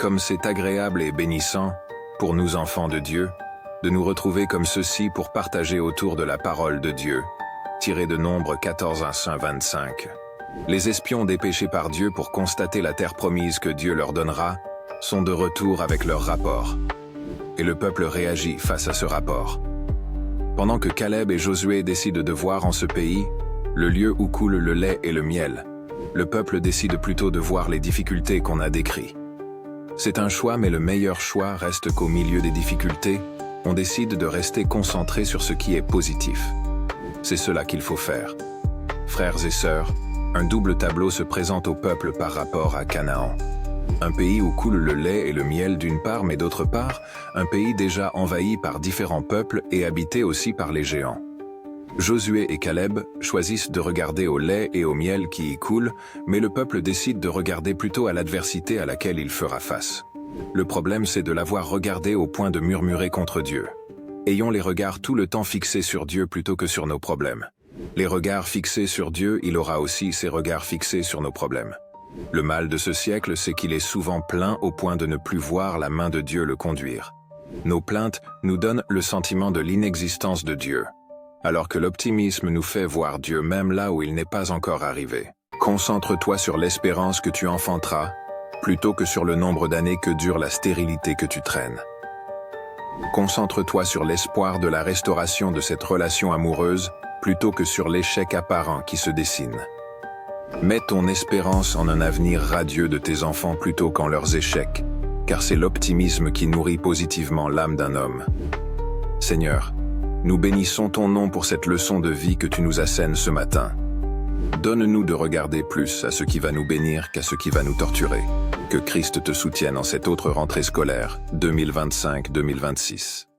Comme c'est agréable et bénissant, pour nous enfants de Dieu, de nous retrouver comme ceci pour partager autour de la parole de Dieu, tirée de Nombre 14 1 25. Les espions dépêchés par Dieu pour constater la terre promise que Dieu leur donnera sont de retour avec leur rapport. Et le peuple réagit face à ce rapport. Pendant que Caleb et Josué décident de voir en ce pays le lieu où coule le lait et le miel, le peuple décide plutôt de voir les difficultés qu'on a décrites. C'est un choix, mais le meilleur choix reste qu'au milieu des difficultés, on décide de rester concentré sur ce qui est positif. C'est cela qu'il faut faire. Frères et sœurs, un double tableau se présente au peuple par rapport à Canaan. Un pays où coule le lait et le miel d'une part, mais d'autre part, un pays déjà envahi par différents peuples et habité aussi par les géants. Josué et Caleb choisissent de regarder au lait et au miel qui y coulent, mais le peuple décide de regarder plutôt à l'adversité à laquelle il fera face. Le problème, c'est de l'avoir regardé au point de murmurer contre Dieu. Ayons les regards tout le temps fixés sur Dieu plutôt que sur nos problèmes. Les regards fixés sur Dieu, il aura aussi ses regards fixés sur nos problèmes. Le mal de ce siècle, c'est qu'il est souvent plein au point de ne plus voir la main de Dieu le conduire. Nos plaintes nous donnent le sentiment de l'inexistence de Dieu, alors que l'optimisme nous fait voir Dieu même là où il n'est pas encore arrivé. Concentre-toi sur l'espérance que tu enfanteras, plutôt que sur le nombre d'années que dure la stérilité que tu traînes. Concentre-toi sur l'espoir de la restauration de cette relation amoureuse, plutôt que sur l'échec apparent qui se dessine. Mets ton espérance en un avenir radieux de tes enfants plutôt qu'en leurs échecs, car c'est l'optimisme qui nourrit positivement l'âme d'un homme. Seigneur, nous bénissons ton nom pour cette leçon de vie que tu nous assènes ce matin. Donne-nous de regarder plus à ce qui va nous bénir qu'à ce qui va nous torturer. Que Christ te soutienne en cette autre rentrée scolaire 2025-2026.